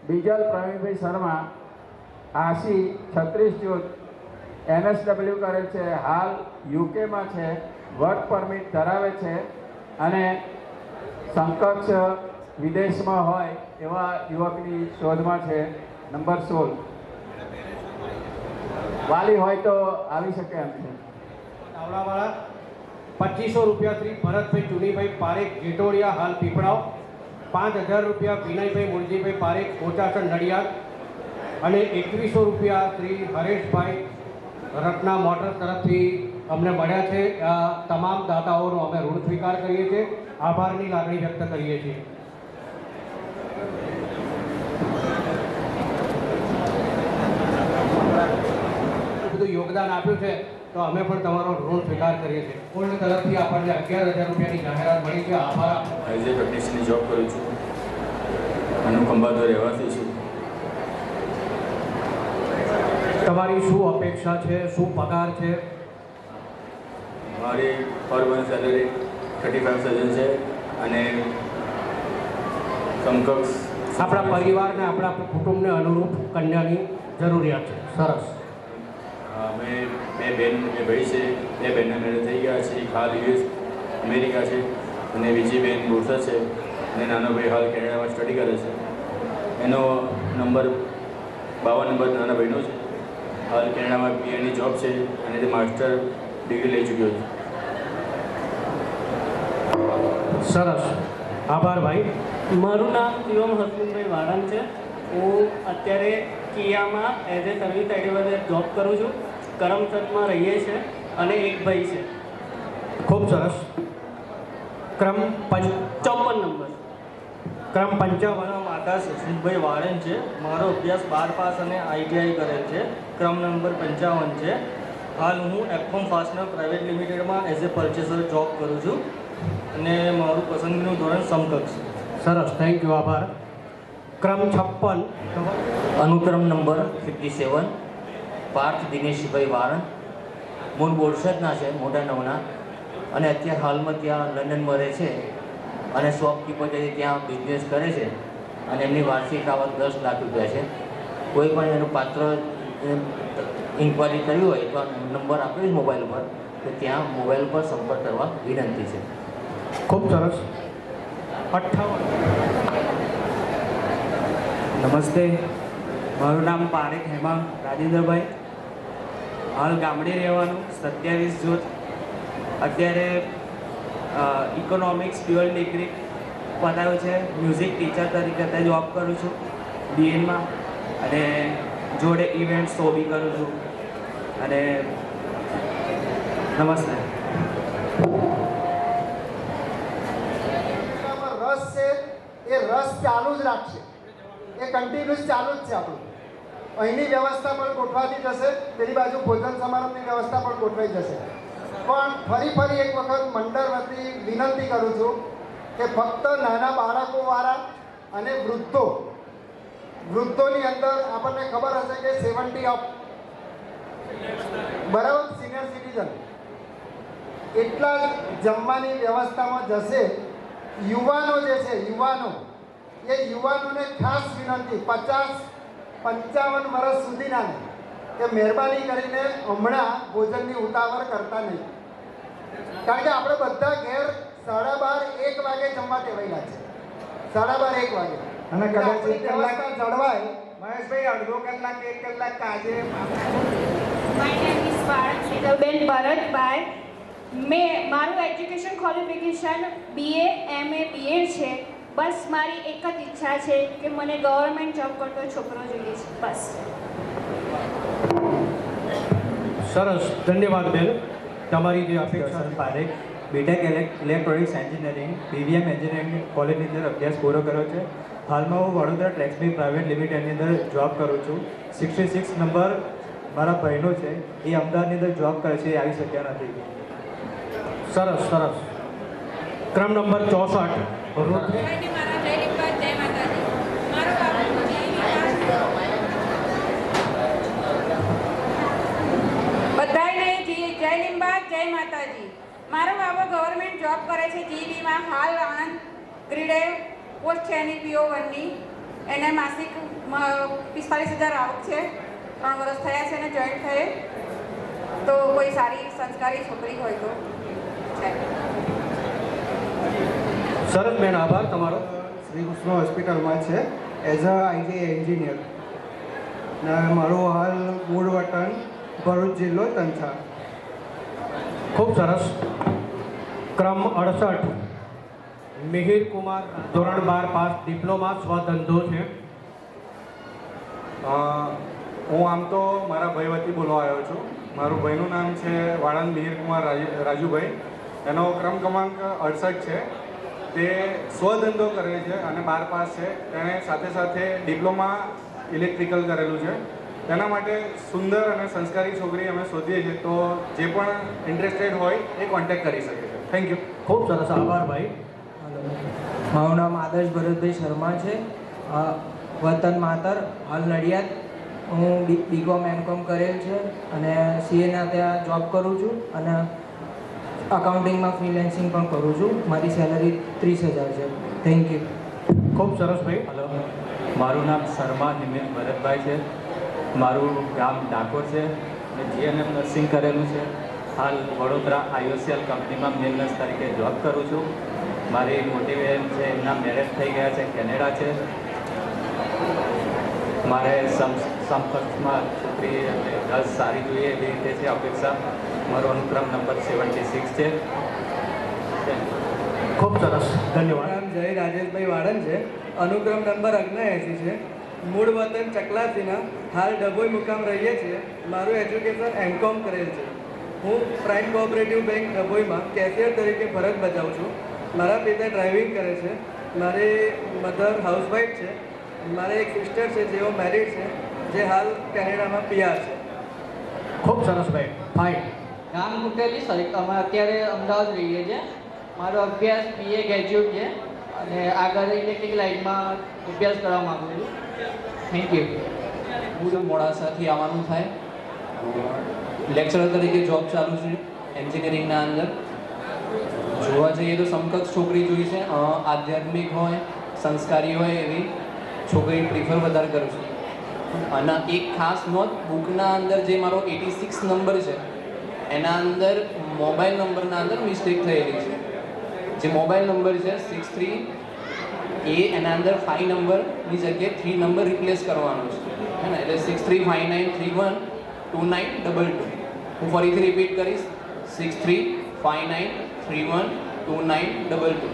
બીજલ પ્રવીણભાઈ શર્મા 80 36 જૂન NSW કરેલ છે, હાલ યુકેમાં છે, વર્ક પરમિટ ધરાવે છે અને સમકક્ષ વિદેશમાં હોય એવા યુવકની શોધમાં છે. નંબર 16 વાલી હોય તો આવી શકે એમ છે. આવડાવાળા 2500 રૂપિયા શ્રી ભરતભાઈ ચુનીભાઈ પારેખ જેટોડિયા, હાલ પીપળાવ. 5000 રૂપિયા વિનયભાઈ મુરજીભાઈ પારેખ કોચાસણ નડિયાદ અને 2100 રૂપિયા શ્રી હરેશભાઈ રત્ના મોટર તરફથી અમને મળ્યા છે. આ તમામ દાતાઓનો અમે ઋણ સ્વીકાર કરીએ છીએ, આભારની લાગણી વ્યક્ત કરીએ છીએ. બધું યોગદાન આપ્યું છે તો અમે પણ તમારો ઋણ સ્વીકાર કરીએ છીએ. કોલ્ડ તરફથી આપણને 11000 રૂપિયાની જાહેરાત મળી છે. આભાર. એઝ એ ટેકનિશિયનની જોબ કરું છું. અનુકંપાતો રહેવાથી છું. તમારી શું અપેક્ષા છે, શું પગાર છે? મારી પર મંથ સેલરી 35,000 છે અને સમકક્ષ આપણા પરિવારને, આપણા કુટુંબને અનુરૂપ કન્યાની જરૂરિયાત છે. સરસ. અમે બે ભાઈ છે. બે બહેનના મેરેજ થઈ ગયા છે. એક હાલ US અમેરિકા છે અને બીજી બહેન બોરસદ છે અને નાનો ભાઈ હાલ કેનેડામાં સ્ટડી કરે છે. એનો નંબર 52 નંબર નાના ભાઈનો છે. હાલ કેનેડામાં PhD જોબ છે અને તે માસ્ટર ડિગ્રી લઈ ચૂક્યો છે. સરસ, આભાર ભાઈ. મારું નામ શિવમ હસમુખભાઈ વાળંદ છે. હું અત્યારે કિયામાં as a service advisor job કરું છું. કરમસદમાં રહીએ છીએ અને એક ભાઈ છે. ખૂબ સરસ. ક્રમ 54 નંબર. ક્રમ 55. મારું નામ આકાશ હસમુખભાઈ વાળંદ છે. મારો અભ્યાસ 12 પાસ અને ITI કરેલ છે. ક્રમ નંબર 55 છે. હાલ હું એફકોમ ફાસ્ટનર પ્રાઇવેટ લિમિટેડમાં એઝ એ પરચેસર જોબ કરું છું અને મારું પસંદગીનું ધોરણ સમકક્ષ. સરસ, થેન્ક યુ, આભાર. ક્રમ 56. અનુક્રમ નંબર 57 પાર્થ દિનેશભાઈ વાળંદ, મૂળ બોરસદના છે, મોટા નવના, અને અત્યારે હાલમાં ત્યાં લંડનમાં રહે છે અને શોપકીપર તરીકે ત્યાં બિઝનેસ કરે છે અને એમની વાર્ષિક આવક 10 લાખ રૂપિયા છે. કોઈ પણ એનું પાત્ર ઇન્ક્વાયરી કરવી હોય તો આ નંબર આપ્યો છે મોબાઈલ ઉપર, તો ત્યાં મોબાઈલ પર સંપર્ક કરવા વિનંતી છે. ખૂબ સરસ. 58. નમસ્તે, મારું નામ પારેખ હેમા રાજેન્દ્રભાઈ. હાલ ગામડે રહેવાનું, 27 જૂન. અત્યારે ઇકોનોમિક્સ ડ્યુઅલ ડિગ્રી પતાવ્યું છે. મ્યુઝિક ટીચર તરીકે અત્યારે જોબ કરું છું DNમાં અને જોડે ઇવેન્ટ શો બી કરું છું. અને નમસ્તે. રસ છે એ રસ ચાલુ જ રાખશે, એ કન્ટિન્યુઅસ ચાલુ જ છે. આપણું અહીંની વ્યવસ્થા પણ ગોઠવાતી જશે, પેલી બાજુ ભોજન સમારંભની વ્યવસ્થા પણ ગોઠવાઈ જશે. પણ ફરી એક વખત મંડળ વતી વિનંતી કરું છું કે ફક્ત નાના બાળકોવાળા અને વૃદ્ધોની અંદર આપણને ખબર હશે કે 70 અપ, બરાબર, સિનિયર સિટીઝન એટલા જ જમવાની વ્યવસ્થામાં જશે. યુવાનો જે છે, યુવાનોને ખાસ વિનંતી, 50-55 વર્ષ સુધીના કે મહેરબાની કરીને હમણાં ભોજનની ઉતાવળ કરતા નહીં, કારણ કે આપણે બધા ઘેર 12:30-1 વાગે જમવા ટેવાયેલા છે. 12:30-1 વાગે અને કદાચ વ્યવસ્થા જળવાય. મહેશભાઈ અડધો કલાક 1 કલાક કાજે. માય નેમ ઇઝ શીતલબેન ભરતભાઈ. મારું education qualification BA MA BEd છે. બસ મારી એક જ ઈચ્છા છે કે મને ગવર્મેન્ટ જોબ કરતો છોકરો જોઈએ છે, બસ. સરસ, ધન્યવાદ બેન. તમારી જે અપેક્ષા. Parekh, BTech electronics engineering BVM engineering કોલેજની અંદર અભ્યાસ પૂરો કર્યો છે. હાલમાં હું વડોદરા ટેક્સમી પ્રાઇવેટ લિમિટેડની અંદર જોબ કરું છું. 66 નંબર મારા ભાઈનો છે, એ અમદાવાદની અંદર જોબ કરે છે, એ આવી શક્યા નથી. સરસ સરસ. ક્રમ નંબર 64. બધાને જય લીંબા, જય માતાજી. મારો બાબો ગવર્મેન્ટ જોબ કરે છે GEBમાં. હાલ આણંદ ગ્રીડે પોસ્ટ છે એની PO1ની. એને માસિક 45,000 આવક છે, 3 વર્ષ થયા છે ને જોઈન્ટ થયે. તો કોઈ સારી સંસ્કારી છોકરી હોય તો છે. સરસ બેન, આભાર તમારો. શ્રી કૃષ્ણ હોસ્પિટલમાં છે એઝ અ આઈટી એન્જિનિયર. ને મારું હાલ મૂળ વતન ભરૂચ જિલ્લો તંછા. ખૂબ સરસ. ક્રમ 68, મિહિર કુમાર, ધોરણ 12 પાસ, ડિપ્લોમા, સ્વધંધો છે. હું આમ તો મારા ભાઈ વતી બોલવા આવ્યો છું. મારું ભાઈનું નામ છે વાળંદ મિહિર કુમાર રાજુભાઈ. એનો ક્રમ ક્રમાંક 68 છે. તે સ્વધંધો કરે છે અને 12 પાસ છે. તેણે સાથે સાથે ડિપ્લોમા ઇલેક્ટ્રિકલ કરેલું છે. તેના માટે સુંદર અને સંસ્કારી છોકરી અમે શોધીએ છીએ. તો જે પણ ઇન્ટરેસ્ટેડ હોય એ કોન્ટેક્ટ કરી શકે છે. Thank you. ખૂબ સરસ, આભાર ભાઈ. મારું નામ આદર્શ ભરતભાઈ શર્મા છે, વતન માતર, હાલ નડિયાદ. હું બીકોમ એમકોમ કરેલ છે અને સીએના ત્યાં જોબ કરું છું અને અકાઉન્ટિંગમાં ફ્રીલેન્સિંગ પણ કરું છું. મારી સેલરી 30,000 છે. Thank you. ખૂબ સરસ ભાઈ. હલો, મારું નામ શર્મા નિમિત ભરતભાઈ છે. મારું ગામ ડાકોર છે અને જીએનએમ નર્સિંગ કરેલું છે. હાલ વડોદરા આઈઓસીએલ કંપનીમાં મેલ નર્સ તરીકે જોબ કરું છું. મારી મોટી બહેન છે, એમના મેરેજ થઈ ગયા છે, કેનેડા છે. મારે સમકક્ષમાં છોકરી અને ગર્લ્સ સારી જોઈએ એવી રીતે છે અપેક્ષા. મારો અનુક્રમ નંબર 76 છે. ખૂબ સરસ, ધન્યવાદ. નામ જય રાજેશભાઈ વાળંદ છે, અનુક્રમ નંબર 79 છે. મૂળ વતન ચકલાસીના, હાલ ડભોઈ મુકામ રહીએ છીએ. મારું એજ્યુકેશન એમકોમ કરેલ છે. હું પ્રાઇમ કોઓપરેટિવ બેંક ડભોઈમાં કેશિયર તરીકે ફરજ બજાવું છું. મારા પિતા ડ્રાઇવિંગ કરે છે. મારી મધર હાઉસવાઈફ છે. મારે એક સિસ્ટર છે જેઓ મેરિડ છે, જે હાલ કેનેડામાં પીઆર છે. ખૂબ સરસ ભાઈ. ફાઇન. ગામ કુટેલી સર, અમે અત્યારે અમદાવાદ રહીએ છીએ. મારો અભ્યાસ BA ગ્રેજ્યુએટ છે અને આગળ ઇલેક્ટ્રિક લાઇનમાં અભ્યાસ કરવા માગું છું. Thank you. હું મોડાસાથી આવવાનું થાય. લેક્ચરર તરીકે જોબ ચાલુ છે એન્જિનિયરિંગના અંદર. જોવા જઈએ તો સમકક્ષ છોકરી જોઈ છે, આધ્યાત્મિક હોય, સંસ્કારી હોય એવી છોકરી પ્રિફર વધારે કરું છું. અને એક ખાસ નોંધ, બુકના અંદર જે મારો 86 નંબર છે એના અંદર મોબાઈલ નંબરના અંદર મિસ્ટેક થયેલી છે. જે મોબાઈલ નંબર છે 63 એ એના અંદર 5 નંબરની જગ્યાએ 3 નંબર રિપ્લેસ કરવાનો છે, હે ને. એટલે 6359312922. હું ફરીથી રિપીટ કરીશ, 6359312922.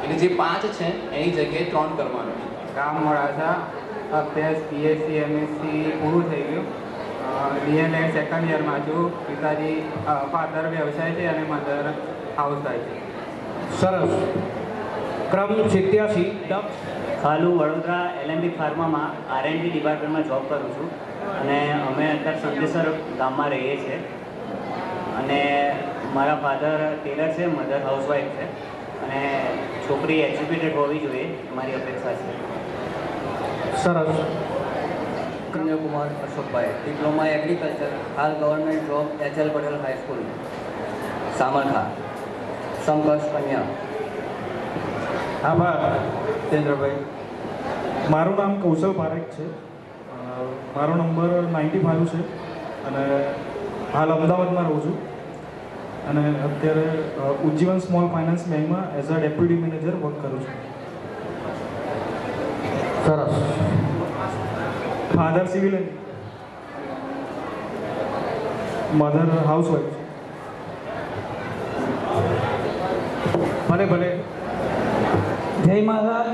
એટલે જે 5 છે એની જગ્યાએ 3 કરવાનો છે. ગામ મોડાસા, અભ્યાસ BSc MSc પૂરું થઈ ગયું. DLED સેકન્ડ યરમાં છું. પિતાજી ફાધર વ્યવસાય છે અને મધર હાઉસવાઈફ છે. સરસ. ક્રમ 87, હાલ હું વડોદરા LMB ફાર્મામાં R&D ડિપાર્ટમેન્ટમાં જોબ કરું છું અને અમે અત્યારે સંદેસર ગામમાં રહીએ છીએ. અને મારા ફાધર ટેલર છે, મધર હાઉસવાઈફ છે અને છોકરી એજ્યુકેટેડ હોવી જોઈએ મારી અપેક્ષા છે. સરસ. કુમાર અશોકભાઈ, ડિપ્લોમા એગ્રીકલ્ચર, હાલ government job HL Patel high school Samarkha, સમકક્ષ કન્યા. આભાર ચંદ્રભાઈ. મારું નામ કૌશલ પારેખ છે. મારો નંબર 95 છે અને હાલ અમદાવાદમાં રહું છું અને અત્યારે ઉજ્જીવન સ્મોલ ફાઇનાન્સ બેંકમાં as a deputy manager work કરું છું. સરસ. Father civil, mother housewife. ભલે ભલે. જય મહારાજ.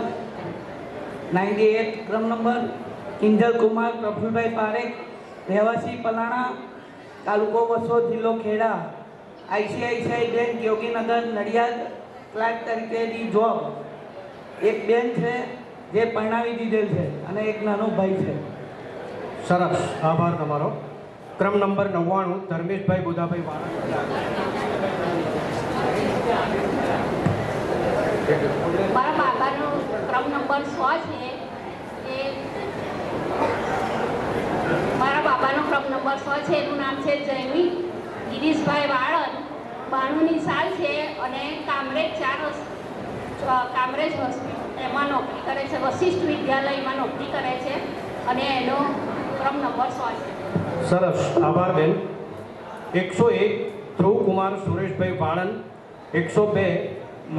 98 ક્રમ નંબર, કિંજલ કુમાર પ્રફુલભાઈ પારેખ, રહેવાસી પલાણા, તાલુકો વસો, જિલ્લો Kheda. ICICI bank Yoginagar Nadiad, clerk તરીકેની જોબ. એક બેન છે જે પરણાવી દીધેલ છે અને એક નાનો ભાઈ છે. સરસ, આભાર તમારો. ક્રમ નંબર 99, ધર્મેશભાઈ બુધાભાઈ વાળા. મારા બાબાનો ક્રમ નંબર 100 છે. એ મારા બાબાનો ક્રમ નંબર 100 છે. એનું નામ છે જયમી ગિરીશભાઈ વાળંદ. 92ની સાલ છે અને કામરેજ હોસ્પિટલ એમાં નોકરી કરે છે, વશિષ્ઠ વિદ્યાલયમાં નોકરી કરે છે. અને એનો ક્રમ નંબર 100 છે. સરસ, આભાર બેન. 101 ધ્રુવકુમાર સુરેશભાઈ વાળંદ. 102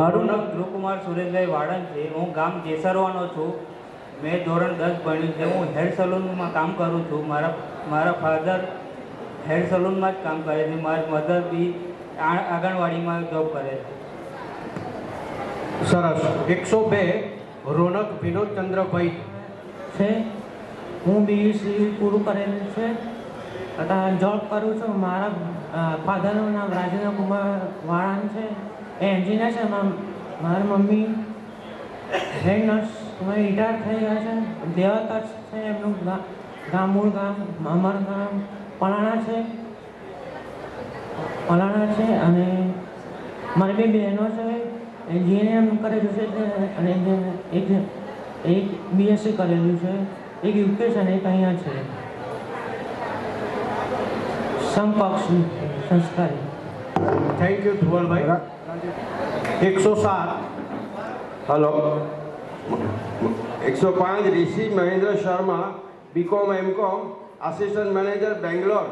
મારું નામ ધ્રુવકુમાર સુરેશભાઈ વાળંદ છે. હું ગામ જેસરવાનો છું. મેં ધોરણ 10 ભણ્યું છે. હું હેર સલૂનમાં કામ કરું છું. મારા ફાધર હેર સલૂનમાં જ કામ કરે છે. મારી મધર બી આંગણવાડીમાં જોબ કરે છે. સરસ. 102 રોનક વિનોદચંદ્રભાઈ છે. હું બીયુસી પૂરું કરેલું છે. અત્યારે જોબ કરું છું. મારા ફાધરનું નામ રાજેન્દ્ર કુમાર વાળાન છે. એ એન્જિનિયર છે. મારી મમ્મી હેડ નર્સ રિટાયર થઈ ગયા છે. દેવતર છે. એમનું મૂળ ગામ અમારું ગામ પલાણા છે. અને મારી બે બહેનો છે. એન્જિનિયર કરેલું છે અને એક બીએસસી કરેલું છે. એક યુકે છે અને એક અહીંયા છે. સમકક્ષ સંસ્કારી. થેન્ક યુ ધ્રુવલભાઈ. 107 hello. 105 Rishi Mahendra Sharma, BCom MCom, assistant manager Bangalore.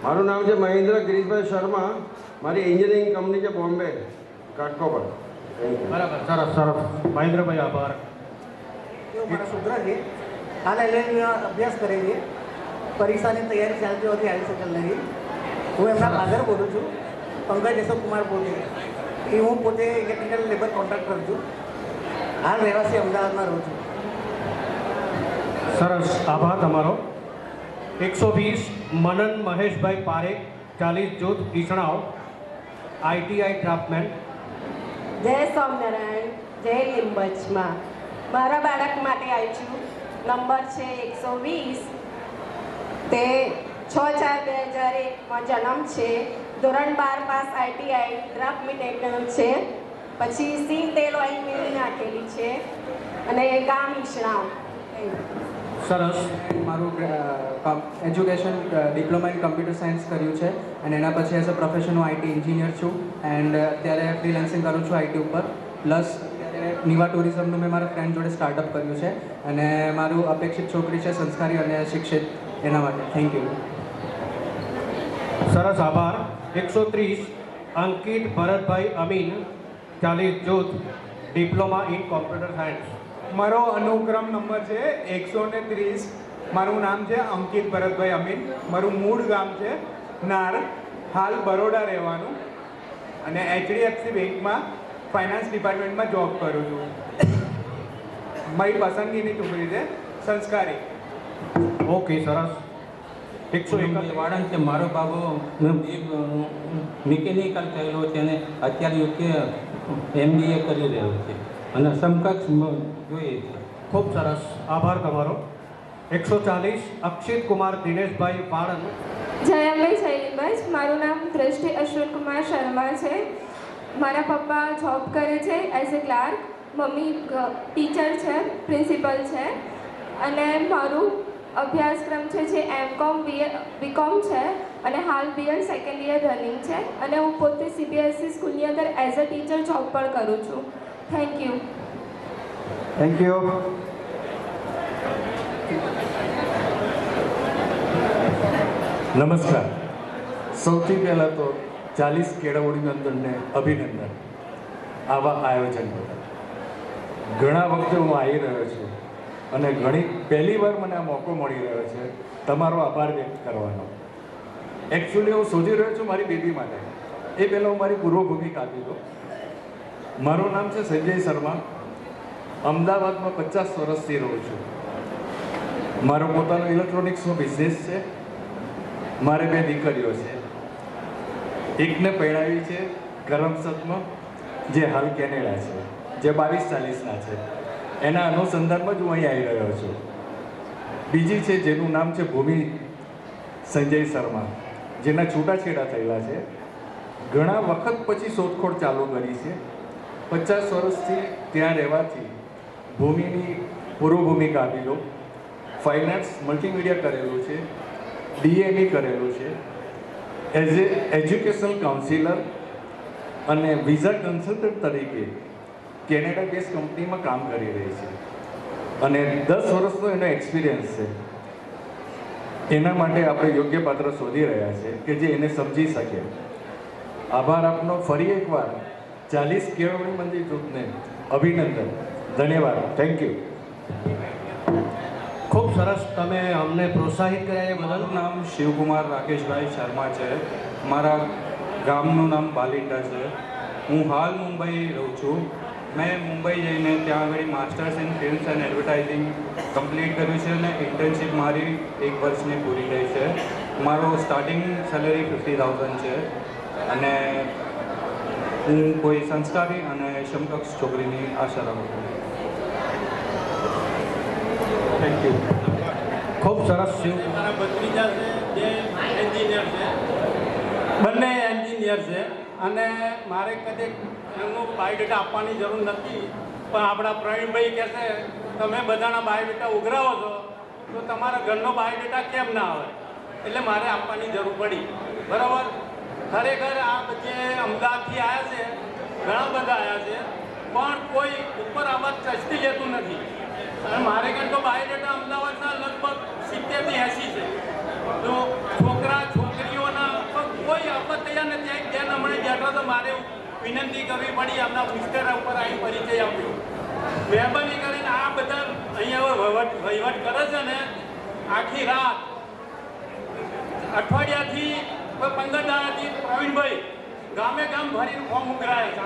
મારું નામ છે મહેન્દ્ર ગિરીશભાઈ શર્મા. મારી એન્જિનિયરિંગ કંપની છે બોમ્બે ઘાટકોપર. બરાબર, સરસ સરસ. મહેન્દ્રભાઈ આભાર. મારા છોકરા છે, હાલ એલએલબીમાં અભ્યાસ કરે છે. પરીક્ષાની તૈયારી ચાલતી હોતી આવી શકે નહીં. હું એમના ફાધર બોલું છું, પંકજ અશોકકુમાર પોતે. હું પોતે ઇલેક્ટ્રિકલ લેબર કોન્ટ્રાક્ટર છું. હાલ રહેવાસી અમદાવાદમાં રહું છું. સરસ, આભાર તમારો. 120 મનન મહેશભાઈ પારેખ, 40 જૂથ ઈસણાવ, ITI ડ્રાફ્ટમેન. જય સ્વામિનારાયણ, જય લીંબચમાં. મારા બાળક માટે આવી છું. નંબર છે 120. તે 6/4/2001માં જન્મ છે. ધોરણ 12 પાસ, ITI ડ્રાફ્ટ મેકેનિકલ છે. પછી સિંગ તેલ ઓઇલ મિલ નાખેલી છે અને ગામ ઈસણાવ. સરસ. મારું education diploma in computer science કર્યું છે અને એના પછી એઝ અ પ્રોફેશન હું IT એન્જિનિયર છું એન્ડ અત્યારે ફ્રીલેન્સિંગ કરું છું IT ઉપર. પ્લસ અત્યારે નિવા ટુરિઝમનું મેં મારા ફ્રેન્ડ જોડે સ્ટાર્ટઅપ કર્યું છે અને મારું અપેક્ષિત છોકરી છે સંસ્કારી અને શિક્ષિત. એના માટે થેન્ક યુ. સરસ, આભાર. 130 અંકિત ભરતભાઈ અમીન, 40 જૂથ ડિપ્લોમા ઇન કોમ્પ્યુટર સાયન્સ. મારો અનુક્રમ નંબર છે 130. મારું નામ છે અંકિત ભરતભાઈ અમીન. મારું મૂળ ગામ છે નાર, હાલ બરોડા રહેવાનું અને HDFC બેંકમાં ફાઇનાન્સ ડિપાર્ટમેન્ટમાં જોબ કરું છું. મારી પસંદગીની છોકરી છે સંસ્કારી. ઓકે, સરસ. 101 વાળંદ છે. મારો બાબો મિકેનિકલ થયેલો છે અને અત્યારે યુકે MBA કરી રહ્યો છે અને સમકક્ષ જોઈએ છે. ખૂબ સરસ, આભાર તમારો. 140 અક્ષિત કુમાર દિનેશભાઈ વાળંદ. જય અંબે જય લીંબચ. મારું નામ દ્રષ્ટિ અશ્વિન કુમાર શર્મા છે. મારા પપ્પા જોબ કરે છે as a clerk. Mummy teacher છે, પ્રિન્સિપલ છે. અને મારું અભ્યાસક્રમ છે જે MCOM BCOM છે અને હાલ BEd સેકન્ડ યર રનિંગ છે. અને હું પોતે CBSE સ્કૂલની અંદર એઝ અ ટીચર જોબ પણ કરું છું. Thank you. Thank you. નમસ્કાર. સૌથી પહેલાં તો 40 કેળવણી નંદનને અભિનંદન આવા આયોજન બદલ. ઘણા વખતે હું આવી રહ્યો છું અને પહેલી વાર મને આ મોકો મળી રહ્યો છે તમારો આભાર વ્યક્ત કરવાનો. એકચ્યુઅલી હું શોધી રહ્યો છું મારી બેબી માટે. એ પહેલાં હું મારી પૂર્વ ભૂમિકા આપી દઉં. મારું નામ છે સંજય શર્મા. અમદાવાદમાં 50 વર્ષથી રહું છું. મારો પોતાનો ઇલેક્ટ્રોનિક્સનો બિઝનેસ છે. મારે 2 દીકરીઓ છે. એકને પરણાવી છે કરમસદમાં, જે હાલ કેનેડા છે, જે 22-40ના છે. એના અનુસંધાનમાં જ હું અહીં આવી રહ્યો છું. બીજી છે જેનું નામ છે ભૂમિ સંજય શર્મા, જેના છૂટાછેડા થયેલા છે. ઘણા વખત પછી શોધખોળ ચાલુ કરી છે. 50 વર્ષથી ત્યાં રહેવાથી ભૂમિની પૂર્વ ભૂમિકા આપી દો. ફાઇનાન્સ મલ્ટીમીડિયા કરેલું છે, DME કરેલું છે, એઝ એ એજ્યુકેશનલ કાઉન્સિલર અને વિઝા કન્સલ્ટન્ટ તરીકે કેનેડા બેઝ કંપનીમાં કામ કરી રહી છે. અને 10 વર્ષનો એનો એક્સપિરિયન્સ છે. એના માટે આપણે યોગ્ય પાત્ર શોધી રહ્યા છે કે જે એને સમજી શકે. આભાર આપનો ફરી એકવાર 40 કેળવણી મંદિર જૂથને અભિનંદન. ધન્યવાદ. Thank you. ખૂબ સરસ, તમે અમને પ્રોત્સાહિત કર્યા એ બદલ. મારું નામ શિવકુમાર રાકેશભાઈ શર્મા છે. મારા ગામનું નામ બાલિંડા છે. હું હાલ મુંબઈ રહું છું. મેં મુંબઈ જઈને ત્યાં આગળ masters in films and advertising complete કર્યું છે અને ઇન્ટર્નશીપ મારી 1 વર્ષની પૂરી થઈ છે. મારો સ્ટાર્ટિંગ સેલેરી 50,000 છે અને હું કોઈ સંસ્કારી અને સમકક્ષ છોકરીની આશા રાખું છું. Thank you. ખૂબ સરસ. શિવ મારા ભત્રીજા છે જે એન્જિનિયર છે, બંને એન્જિનિયર છે અને મારે કદી એમનું બાયોડેટા આપવાની જરૂર નથી, પણ આપણા પ્રવીણભાઈ કહેશે તમે બધાના બાયોડેટા ઉઘરાવો છો તો તમારા ઘરનો બાયોડેટા કેમ ના આવે, એટલે મારે આપવાની જરૂર પડી. બરાબર. ખરેખર આ જે અમદાવાદથી આવ્યા છે ઘણા બધા આવ્યા છે પણ કોઈ ઉપર આવાજ ટ્રસ્ટી લેતું નથી. અને મારે કંઈ તો બાયોડેટા અમદાવાદના લગભગ 70 થી 80 છે. તો છોકરા છોકરીઓના કોઈ આપત તૈયાર નથી. એક બેન હમણાં બેઠો તો મારે વિનંતી કરવી પડી, આપણા મિસ્ટર ઉપર અહીં પરિચય આપ્યો. મહેરબાની કરીને આ બધા અહીંયા વહીવટ કરે છે ને આખી રાત અઠવાડિયાથી 15 દાડાથી પ્રવીણભાઈ ગામે ગામ ભરીને ફોર્મ ઉઘરાય છે.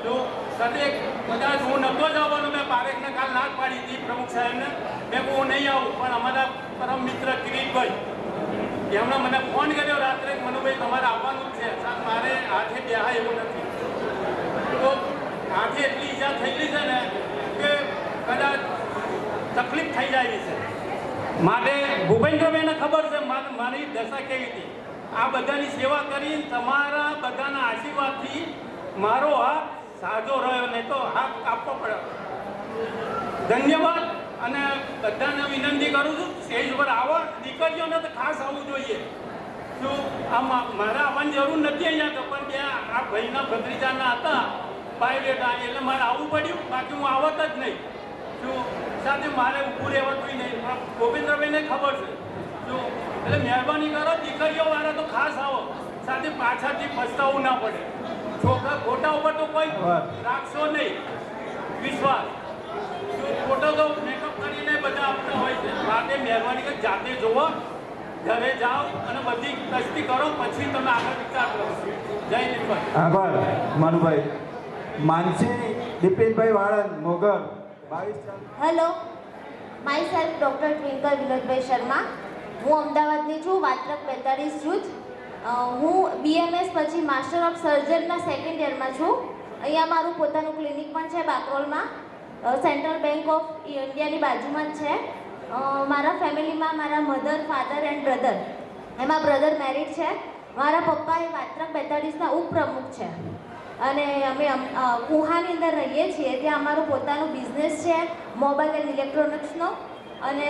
તો સદેક કદાચ હું નહોતો જ આવવાનો, મેં પારેખને કાલ ના જ પાડી હતી પ્રમુખ સાહેબને, મેં હું નહીં આવું, પણ અમારા પરમ મિત્ર કિરીટભાઈ એમણે મને ફોન કર્યો રાત્રે, મનુભાઈ તમારે આવવાનું જ છે. મારે હાથે બેહા એવું નથી. તો હાથે એટલી ઈજા થયેલી છે ને કે કદાચ તકલીફ થઈ જાય છે. માટે ભૂપેન્દ્રભાઈને ખબર છે મારી દશા કેવી હતી. આ બધાની સેવા કરી તમારા બધાના આશીર્વાદથી મારો હાથ સાજો રહ્યો, નહીં તો હાથ કાપવો પડ્યો. ધન્યવાદ. અને બધાને વિનંતી કરું છું સ્ટેજ પર આવો, દીકરીઓને તો ખાસ આવવું જોઈએ. શું આ મારે આવવાની જરૂર નથી અહીંયા તો, પણ ત્યાં આ ભાઈના ભત્રીજાના હતા બાયોડેટા એટલે મારે આવવું પડ્યું, બાકી હું આવત જ નહીં. શું સાથે મારે ઊભું રહેવાતું નહીં, પણ ગોવિંદ્રભાઈને ખબર છે. શું એટલે મહેરબાની કરો, દીકરીઓવાળા તો ખાસ આવો, સાથે પાછળથી પસ્તાવું ના પડે. છોકરા ખોટા ઉપર તો કોઈ રાખશો નહીં વિશ્વાસ. ફોટો તો મેકઅપ કરીને બધા આપતા હોય છે. માટે મહેરબાની કરી જાતે જોવો, ઘરે જાઓ અને બધી કસ્તી કરો, પછી તમે આગળ વિચાર કરો. જય દીપભાઈ. આભાર માનુભાઈ. માનસી દિપેશભાઈ વાળંદ મોગર 22. Hello, my self doctor twinkle Vinodbhai Sharma. હું અમદાવાદની છું, વાત્રક 45 જૂથ. હું BMS પછી માસ્ટર ઓફ સર્જનના 2nd યરમાં છું. અહીંયા મારું પોતાનું ક્લિનિક પણ છે બાકરોલમાં, સેન્ટ્રલ બેંક ઓફ ઇન્ડિયાની બાજુમાં જ છે. મારા ફેમિલીમાં મારા મધર, ફાધર એન્ડ બ્રધર, એમાં બ્રધર મેરિડ છે. મારા પપ્પા એ વાત્રક 42ના ઉપપ્રમુખ છે અને અમે કુહાની અંદર રહીએ છીએ. ત્યાં અમારું પોતાનું બિઝનેસ છે મોબાઈલ એન્ડ ઇલેક્ટ્રોનિક્સનો, અને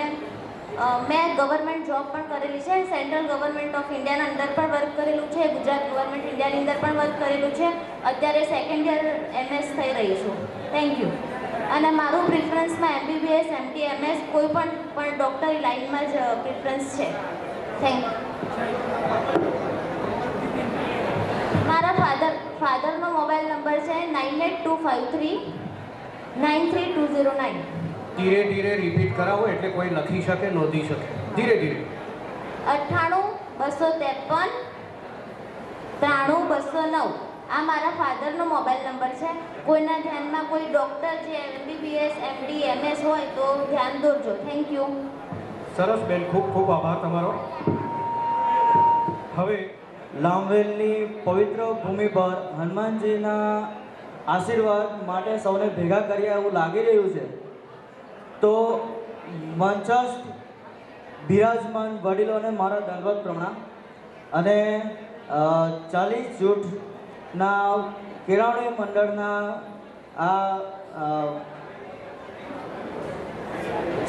મેં ગવર્મેન્ટ જોબ પણ કરેલી છે. સેન્ટ્રલ ગવર્મેન્ટ ઓફ ઇન્ડિયાના અંદર પણ વર્ક કરેલું છે, ગુજરાત ગવર્મેન્ટ ઇન્ડિયાની અંદર પણ વર્ક કરેલું છે. અત્યારે 2nd યર MS થઈ રહી છું. Thank you. અને મારું પ્રિફરન્સમાં MBBS, MD, MS કોઈ પણ ડૉક્ટરી લાઇનમાં જ પ્રિફરન્સ છે. Thank you. મારા ફાધરનો મોબાઈલ નંબર છે 9825393209. ધીરે ધીરે રિપીટ કરાવો એટલે કોઈ લખી શકે, નોંધી શકે. ધીરે ધીરે. 98-253-92209. આ મારા ફાધરનો મોબાઈલ નંબર છે. કોઈના ધ્યાનમાં કોઈ ડૉક્ટર જે MBBS, MD, MS હોય તો ધ્યાન દોરજો. Thank you. સરસ બેન, ખૂબ ખૂબ આભાર તમારો. હવે લામવેલની પવિત્ર ભૂમિ પર હનુમાનજીના આશીર્વાદ માટે સૌને ભેગા કર્યા એવું લાગી રહ્યું છે. તો મંચસ્થ બિરાજમાન વડીલોને મારા દંડવત પ્રણામ. અને 40 જૂથના કેળવણી મંડળના આ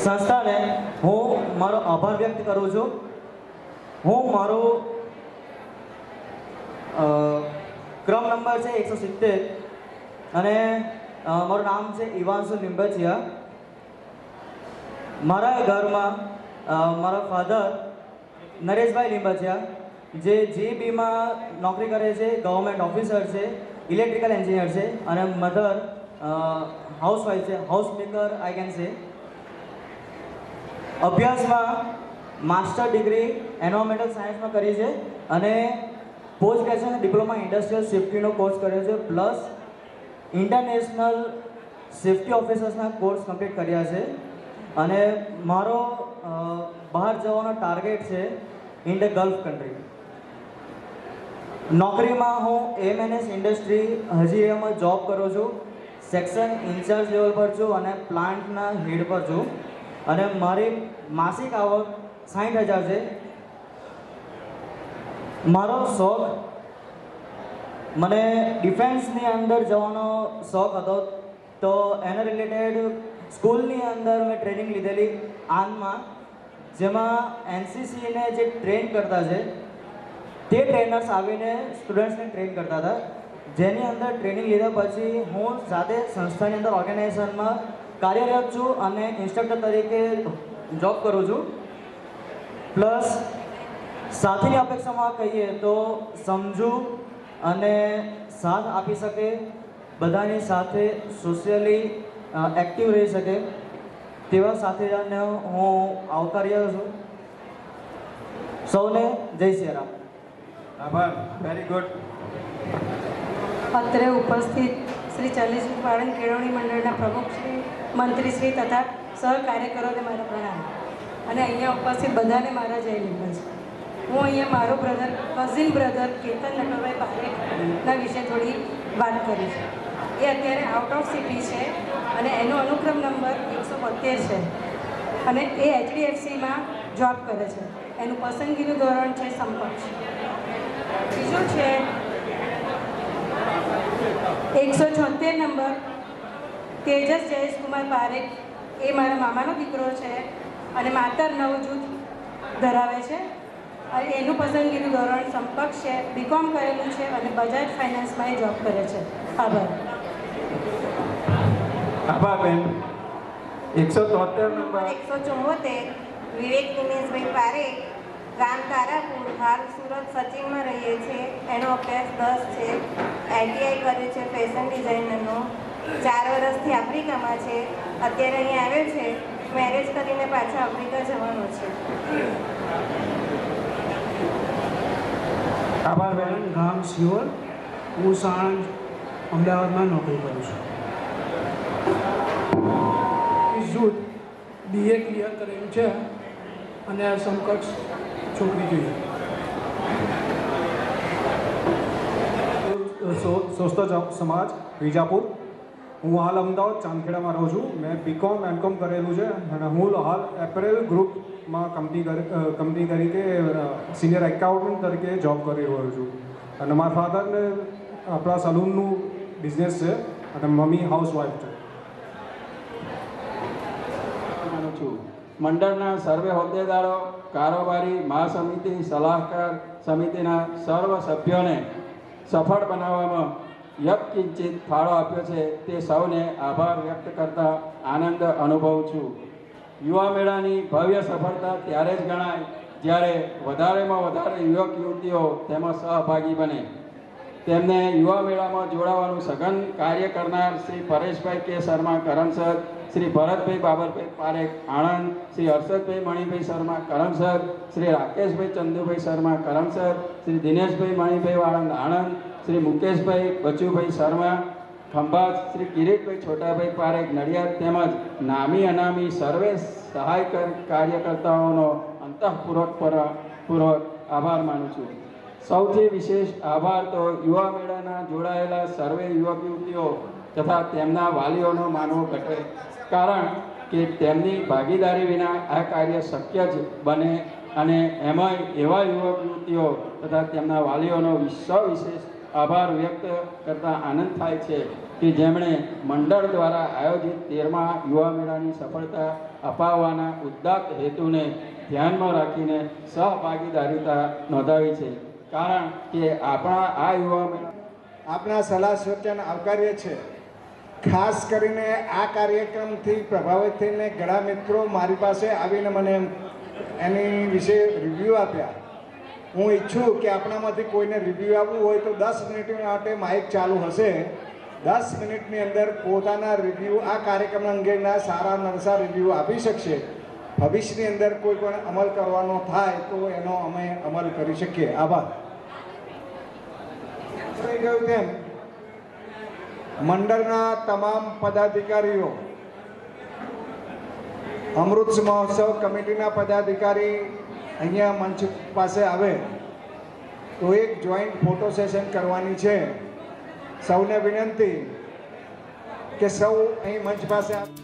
સંસ્થાને હું મારો આભાર વ્યક્ત કરું છું. હું મારો ક્રમ નંબર છે 170 અને મારું નામ છે ઇવાન્સુ લિંબચિયા. મારા ઘરમાં મારા ફાધર નરેશભાઈ લીંબાચિયા જે જીબીમાં નોકરી કરે છે, ગવર્મેન્ટ ઓફિસર છે, ઇલેક્ટ્રિકલ એન્જિનિયર છે, અને મધર હાઉસવાઈફ છે, house maker I can say. અભ્યાસમાં માસ્ટર ડિગ્રી એન્વાયરમેન્ટલ સાયન્સમાં કરી છે અને પોસ્ટ ગ્રેજ્યુએશન ડિપ્લોમા ઇન્ડસ્ટ્રીયલ સેફ્ટીનો કોર્સ કર્યો છે, પ્લસ ઇન્ટરનેશનલ સેફ્ટી ઓફિસર્સના કોર્સ કમ્પ્લીટ કર્યા છે. અને મારો બહાર જવાનો ટાર્ગેટ છે ઇન ધ ગલ્ફ કન્ટ્રી. નોકરીમાં હું એમએનએસ ઇન્ડસ્ટ્રી હજી એમાં જોબ કરું છું, સેક્શન ઇન્ચાર્જ લેવલ પર છું અને પ્લાન્ટના હેડ પર છું. અને મારી માસિક આવક 60,000 છે. મારો શોખ, મને ડિફેન્સની અંદર જવાનો શોખ હતો, તો એના રિલેટેડ સ્કૂલની અંદર મેં ટ્રેનિંગ લીધેલી આનમાં, જેમાં એનસીસીને જે ટ્રેન કરતા છે તે ટ્રેનર્સ આવીને સ્ટુડન્ટ્સને ટ્રેન કરતા હતા, જેની અંદર ટ્રેનિંગ લીધા પછી હું જાતે સંસ્થાની અંદર ઓર્ગેનાઇઝેશનમાં કાર્યરત છું અને ઇન્સ્ટ્રક્ટર તરીકે જોબ કરું છું. પ્લસ સાથીની અપેક્ષામાં કહીએ તો સમજુ અને સાથ આપી શકે, બધાની સાથે સોશિયલી એક્ટિવ રહી શકે તેવા સાથીદારને હું આવકાર્ય છું. સૌને જય શ્રી રામ. આભાર. Very good. અત્રે ઉપસ્થિત શ્રી ચંદ્રજી વાળંદ કેળવણી મંડળના પ્રમુખ શ્રી, મંત્રીશ્રી તથા સહકાર્યકરોને મારા પ્રણામ. અને અહીંયા ઉપસ્થિત બધાને મારા જય લીંબાચી. હું અહીંયા મારો કઝિન બ્રધર કેતન નટવરભાઈ પારેખના વિશે થોડી વાત કરીશ. એ અત્યારે આઉટ ઓફ સિટી છે અને એનો અનુક્રમ નંબર 172 છે અને એ HDFCમાં જોબ કરે છે. એનું પસંદગીનું ધોરણ છે સમકક્ષ. બીજું છે 176 નંબર તેજસ જયેશકુમાર પારેખ. એ મારા મામાનો દીકરો છે અને માતર નવજૂથ ધરાવે છે અને એનું પસંદગીનું ધોરણ સમકક્ષ છે. બીકોમ કરેલું છે અને બજાજ ફાઇનાન્સમાં એ જોબ કરે છે. આભાર. આભાર બેન. 173 નંબર 174 વિવેક દિનેશભાઈ પારેખ, ગામ તારાપુર, હાલ સુરત સચિનમાં રહીએ છીએ. એનો અભ્યાસ 10 છે. ITI કરે છે ફેશન ડિઝાઇનરનો. 4 વર્ષથી આફ્રિકામાં છે. અત્યારે અહીંયા આવ્યો છે. મેરેજ કરીને પાછા આફ્રિકા જવાનો છે. આભાર બેન. ગામ સિયોર, હું સાણંદ અમદાવાદમાં નોકરી કરું છું. જૂથ BA ક્લિયર કરેલું છે અને આ સમકક્ષ છોકરી જોઈએ. સ્વસ્થ સમાજ વિજાપુર. હું હાલ અમદાવાદ ચાંદખેડામાં રહું છું. મેં BCom MCom કરેલું છે અને હું હાલ એપરેલ ગ્રુપમાં કંપની તરીકે સિનિયર એકાઉન્ટન્ટ તરીકે જોબ કરી રહ્યો છું. અને મારા ફાધરને આપણા સલૂનનું બિઝનેસ છે અને મમ્મી હાઉસવાઈફ છે. મંડળના સર્વે હોદ્દેદારો, કારોબારી મહાસમિતિ, સલાહકાર સમિતિના સર્વ સભ્યોને સફળ બનાવવામાં યત્કિંચિત ફાળો આપ્યો છે તે સૌને આભાર વ્યક્ત કરતા આનંદ અનુભવું છું. યુવા મેળાની ભવ્ય સફળતા ત્યારે જ ગણાય જ્યારે વધારેમાં વધારે યુવક યુવતીઓ તેમાં સહભાગી બને. તેમને યુવા મેળામાં જોડાવાનું સઘન કાર્ય કરનાર શ્રી પરેશભાઈ કે શર્મા કરમસદ, શ્રી ભરતભાઈ બાબરભાઈ પારેખ આણંદ, શ્રી હર્ષદભાઈ મણિભાઈ શર્મા કરમસદ, શ્રી રાકેશભાઈ ચંદુભાઈ શર્મા કરમસદ, શ્રી દિનેશભાઈ મણિભાઈ વાળંદ આણંદ, શ્રી મુકેશભાઈ બચુભાઈ શર્મા ખંભાત, શ્રી કિરીટભાઈ છોટાભાઈ પારેખ નડિયાદ તેમજ નામી અનામી સર્વે સહાયક કાર્યકર્તાઓનો અંતઃપૂર્વક આભાર માનું છું. સૌથી વિશેષ આભાર તો યુવા મેળાના જોડાયેલા સર્વે યુવક યુવતીઓ તથા તેમના વાલીઓનો માનવો ઘટે, કારણ કે તેમની ભાગીદારી વિના આ કાર્ય શક્ય જ બને અને એમાંય એવા યુવક યુવતીઓ તથા તેમના વાલીઓનો સવિશેષ આભાર વ્યક્ત કરતા આનંદ થાય છે કે જેમણે મંડળ દ્વારા આયોજિત 13મા યુવા મેળાની સફળતા અપાવવાના ઉદ્દાત્ત હેતુને ધ્યાનમાં રાખીને સહભાગીદારીતા નોંધાવી છે. કારણ કે આપણા આ યુવા મેળા આપણા સલાહ સૂચન આવકાર્ય છે ખાસ કરીને આ કાર્યક્રમથી પ્રભાવિત થઈને ઘણા મિત્રો મારી પાસે આવીને મને એની વિશે રિવ્યૂ આપ્યા. હું ઈચ્છું કે આપણામાંથી કોઈને રિવ્યૂ આપવું હોય તો 10 મિનિટ માટે માઇક ચાલુ હશે. 10 મિનિટની અંદર પોતાના રિવ્યૂ આ કાર્યક્રમ અંગેના સારા નરસા રિવ્યૂ આપી શકશે. ભવિષ્યની અંદર કોઈ પણ અમલ કરવાનો થાય તો એનો અમે અમલ કરી શકીએ. આભાર. થઈ ગયું તેમ મંડળના તમામ પદાધિકારીઓ, અમૃત મહોત્સવ કમિટીના પદાધિકારી અહીંયા મંચ પાસે આવે તો એક જોઈન્ટ ફોટો સેશન કરવાની છે. સૌને વિનંતી કે સૌ અહીં મંચ પાસે આવે.